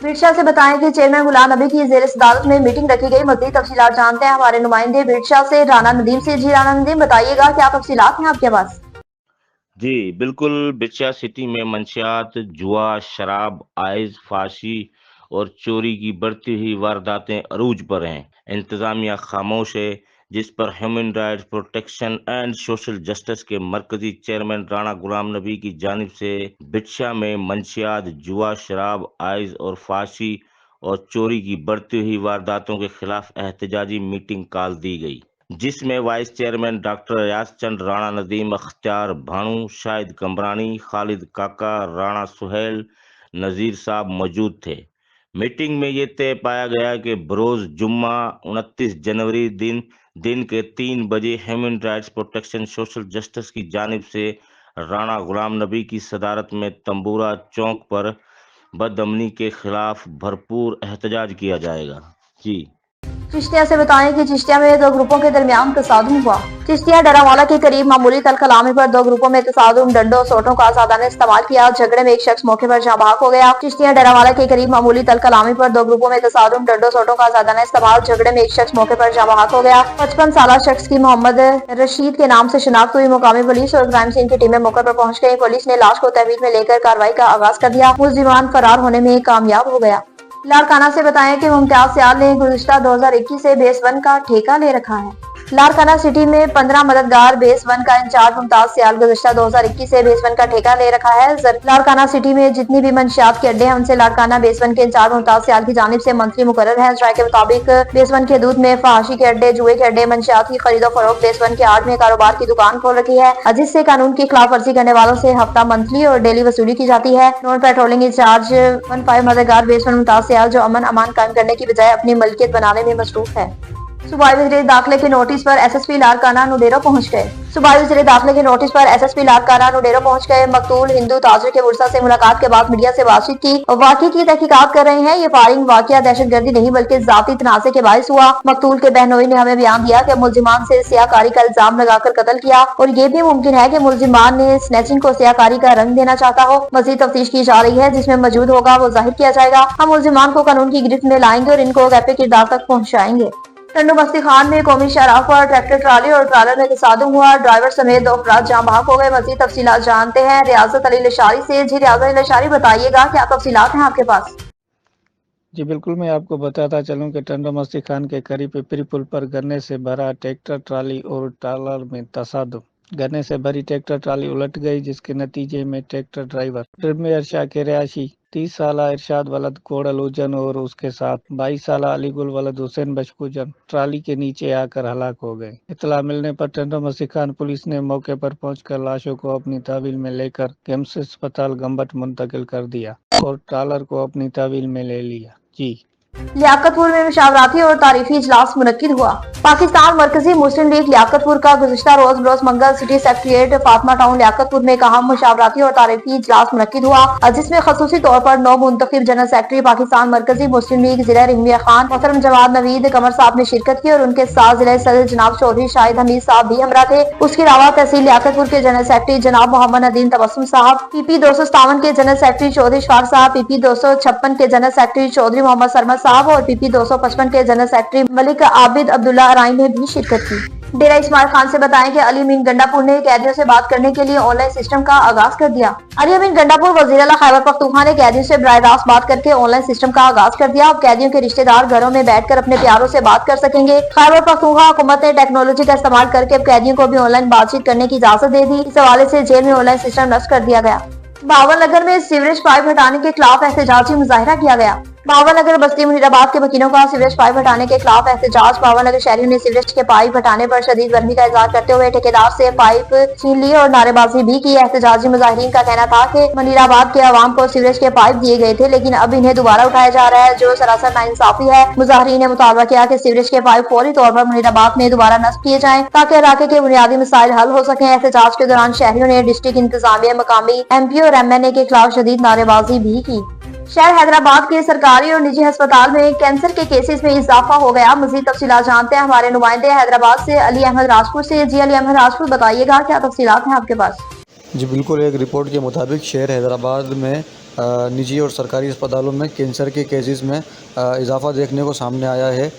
विदिशा से बताएं कि चेयरमैन गुलाम नबी की जेर सदारत में मीटिंग रखी गई। मज़ीद तफसीलात जानते हैं हमारे नुमाइंदे विदिशा से राना नदीम से। जी राना नदीम, बताइएगा क्या तफसीलात हैं आपके पास? जी बिल्कुल, बिदशा सिटी में मंशियात, जुआ, शराब, आइस, फाशी और चोरी की बढ़ती हुई वारदातें अरूज पर हैं। इंतजामिया खामोश है, जिस पर human rights protection and social justice के मरकजी चेयरमैन राणा गुलाम नबी की जानिब से बिदशा में मंशियात, जुआ, शराब, आइस और फाशी और चोरी की बढ़ती हुई वारदातों के खिलाफ एहतजाजी मीटिंग कॉल दी गई, जिसमें वाइस चेयरमैन डॉक्टर रियाज चंद, राणा नदीम, अख्तियार भानू, शाहिद कमरानी, खालिद काका, राणा सुहेल, नजीर साहब मौजूद थे। मीटिंग में ये तय पाया गया कि बरोज जुम्मा 29 जनवरी दिन के 3 बजे human rights protection social justice की जानिब से राणा गुलाम नबी की सदारत में तंबूरा चौक पर बदअमनी के खिलाफ भरपूर एहतजाज किया जाएगा। जी चिश्तिया से बताएं कि चिश्तिया में दो ग्रुपों के दरमियान तसादुम हुआ। चिश्तिया डरावाला के करीब मामूली तलकलामी पर दो ग्रुपों में तसादुम, डंडों सोटों का आजादा ने इस्तेमाल किया। झगड़े में एक शख्स मौके पर जहाँ बहक हो गया। चिश्तिया डरावाला के करीब मामूली तलकलामी पर दो ग्रुपों में तसादुम, डंडों सोटों का आजादा ने इस्तेमाल। झगड़े में एक शख्स मौके पर जहाँ बहक हो गया। 55 साल शख्स की मोहम्मद रशीद के नाम से शिनाख्त हुई। मुकामी पुलिस और क्राइम सीन की टीमें मौके पर पहुंच गई। पुलिस ने लाश को तहवील में लेकर कार्रवाई का आगाज कर दिया। मुलजिमान फरार होने में कामयाब हो गया। लाड़काना से बताएं कि मुमताज सियाल ने गुज़िश्ता 2021 से बेस 1 का ठेका ले रखा है। लाड़काना सिटी में 15 मददगार बेस 1 का इंचार्ज मुमताज सियाल गुज़िश्ता 2021 से बेस 1 का ठेका ले रखा है। लाड़काना सिटी में जितनी भी मंशियात के अड्डे हैं उनसे लाड़काना बेस 1 के इंचार्ज मुमताज सियाल की जानिब से मंथली मुकर्रर है। राय के मुताबिक बेस 1 के हदूद में फहाशी के अड्डे, जुए के अड्डे, मंशियात की खरीदो फरोख्त बेस 1 के आड़ में कारोबार की दुकान खोल रखी है, जिससे कानून की खिलाफ वर्जी करने वालों से हफ्ता, मंथली और डेली वसूली की जाती है। नॉन पेट्रोलिंग इंचार्ज 15 मददगार बेस 1 मुमताज सियाल जो अमन अमान कायम करने की बजाय अपनी मलकियत बनाने में मसरूफ है। सूबाई वज़ीर दाखिले के नोटिस पर एसएसपी लाड़काना नुडेरो पहुंच गए। सूबाई वज़ीर दाखिले के नोटिस पर एसएसपी लाड़काना नुडेरो पहुंच गए। मकतूल हिंदू ताजिर के वर्सा से मुलाकात के बाद मीडिया से बातचीत की। वाक़ई की तहकीकात कर रहे हैं। ये फायरिंग वाक़या दहशतगर्दी नहीं बल्कि जाती तनाज़े के बायस हुआ। मकतूल के बहनोई ने हमें बयान दिया कि मुलजिमान से सियाकारी का इल्जाम लगाकर कत्ल किया और ये भी मुमकिन है कि मुलजिमान ने स्नैचिंग को सियाकारी का रंग देना चाहता हो। मज़ीद तफ्तीश की जा रही है, जिसमें मौजूद होगा वो जाहिर किया जाएगा। हम मुलजिमान को कानून की गिरफ्त में लाएंगे और इनको गैपे किरदार तक पहुँचाएंगे। टंडू बस्ती खान में कौमी शाहराह पर ट्रैक्टर ट्राली और ट्रालर में तसादुम हुआ। ड्राइवर समेत 2 अफराद जहाँ बहक हो गए। मज़ीद तफसीलात जानते हैं रियासत अली लशारी से। जी रियासत अली लशारी, बताइएगा क्या तफसीलात हैं आपके पास? जी बिल्कुल, मैं आपको बताता चलूं कि टंडो मस्ती खान के करीब पिपरी पुल पर गन्ने से भरा ट्रैक्टर ट्राली और ट्रालर में तसादुम। गन्ने से भरी ट्रैक्टर ट्राली उलट गई, जिसके नतीजे में ट्रैक्टर ड्राइवर ड्रिमेयर शाह के रिहायशी 30 साल इरशाद वलद कोड़ल उजन और उसके साथ 22 साल अलीगुल वलद हुसैन बशकुजन ट्राली के नीचे आकर हलाक हो गए। इतला मिलने पर टंडो मस्ती खान पुलिस ने मौके पर पहुंचकर लाशों को अपनी तहवील में लेकर केम्स अस्पताल गंबट मुंतकिल कर दिया और ट्रालर को अपनी तहवील में ले लिया। जी लियाकतपुर में मुशावराती और तारीफी इजलास मुनक्किद हुआ। पाकिस्तान मरकजी मुस्लिम लीग लियाकतपुर का गुज़िश्ता रोज बरोज मंगल सिटी सेक्रेटेरिएट फातिमा टाउन लियाकतपुर में एक अहम मुशावराती और तारीफी इजलास मुनक्किद हुआ, जिसमें खसूसी तौर पर 9 मुंतखब जनरल सेक्रेटरी पाकिस्तान मरकजी मुस्लिम लीग जिला रहीमिया खान मोहतरम जवाद नवीद कमर साहब ने शिरकत की और उनके साथ जिला सदर जनाब चौधरी शाहिद हमीद साहब भी हमरा थे। उसके अलावा तहसील लियाकतपुर के जनरल सेक्रेटरी जनाब मोहम्मद नदीम तबस्सुम साहब, पीपी 257 के जनरल सेक्रेटरी चौधरी शार साहब, पीपी 256 के जनरल सेक्रेटरी चौधरी मोहम्मद सरमद साहब और पीपी 255 के जनरल सेक्रेटरी मलिक आबिद अब्दुल्ला अराई ने भी शिरकत की। डेरा इस्माइल खान से बताएं कि अली अमीन गंडापुर ने कैदियों से बात करने के लिए ऑनलाइन सिस्टम का आगाज कर दिया। अली अमीन गंडापुर वज़ीर आला खैबर पख्तूनख्वा ने कैदियों से बराह रास्त बात करके ऑनलाइन सिस्टम का आगाज कर दिया। अब कैदियों के रिश्तेदार घरों में बैठकर अपने प्यारों से बात कर सकेंगे। खैबर पख्तूनख्वा हुकूमत ने टेक्नोलॉजी का इस्तेमाल करके अब कैदियों को भी ऑनलाइन बातचीत करने की इजाजत दे दी। इस हवाले से जेल में ऑनलाइन सिस्टम नस्ब कर दिया गया। बावलनगर में सीवरेज पाइप हटाने के खिलाफ एहतजाजी मुजाहिरा किया गया। बावलनगर बस्ती मुनीराबाद के वकीलों का सीवरेज पाइप हटाने के खिलाफ एहतजाज। बावलनगर शहरियों ने सीवरेज के पाइप हटाने पर शदीद गर्मी का इजहार करते हुए ठेकेदार से पाइप छीन ली और नारेबाजी भी की। एहतजाजी मुजाहिरीन का कहना था कि मुनीराबाद के अवाम को सीवरेज के पाइप दिए गए थे, लेकिन अब इन्हें दोबारा उठाया जा रहा है, जो सरासर नाइंसाफी है। मुजाहिरीन ने मुतालबा किया कि सीवरेज के पाइप फौरी तौर पर मुनीराबाद में दोबारा नस्ब किए जाएं ताकि इलाके के बुनियादी मसाइल हल हो सके। एहतजाज के दौरान शहरियों ने डिस्ट्रिक्ट इंतजामिया, मकामी MP और MNA के खिलाफ शदीद नारेबाजी भी की। शहर हैदराबाद के सरकारी और निजी अस्पताल में कैंसर के केसेस में इजाफा हो गया। मजीद तफसीलात जानते हैं हमारे नुमाइंदे हैदराबाद से अली अहमद राजपुर से। जी अली अहमद राजपुर, बताइएगा क्या तफसीलात हैं आपके पास? जी बिल्कुल, एक रिपोर्ट के मुताबिक शहर हैदराबाद में निजी और सरकारी अस्पतालों में कैंसर के केसेस में इजाफा देखने को सामने आया है,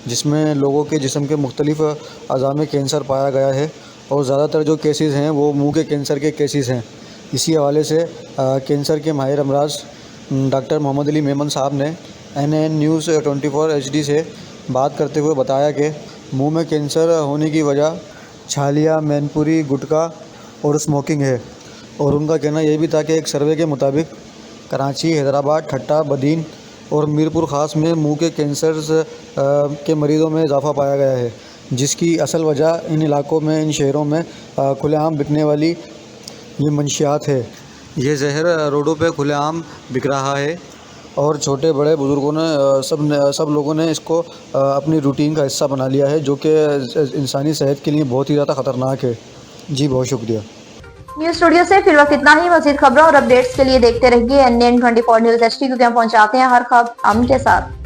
जिसमें लोगों के जिस्म के मुख्तलिफ अज़ा में कैंसर पाया गया है और ज़्यादातर जो केसेस हैं वो मुंह के कैंसर के केसेस हैं। इसी हवाले से कैंसर के माहिर अमराज डॉक्टर मोहम्मद अली मेमन साहब ने NN न्यूज़ 24 HD से बात करते हुए बताया कि मुंह में कैंसर होने की वजह छालिया, मैनपुरी, गुटखा और स्मोकिंग है। और उनका कहना यह भी था कि एक सर्वे के मुताबिक कराची, हैदराबाद, ठट्टा, बदीन और मीरपुर ख़ास में मुंह के कैंसर के मरीज़ों में इजाफ़ा पाया गया है, जिसकी असल वजह इन इलाकों में, इन शहरों में खुलेआम बिकने वाली ये मंशियात है। ये जहर रोडों पे खुलेआम बिक रहा है और छोटे बड़े बुज़ुर्गों ने सब लोगों ने इसको अपनी रूटीन का हिस्सा बना लिया है, जो कि इंसानी सेहत के लिए बहुत ही ज़्यादा ख़तरनाक है। जी बहुत शुक्रिया। न्यूज स्टूडियो से फिर वक्त इतना ही। मजीद खबरों और अपडेट्स के लिए देखते रहिए NN 24 न्यूज़ HD, क्योंकि हम पहुंचाते हैं हर खबर हम के साथ।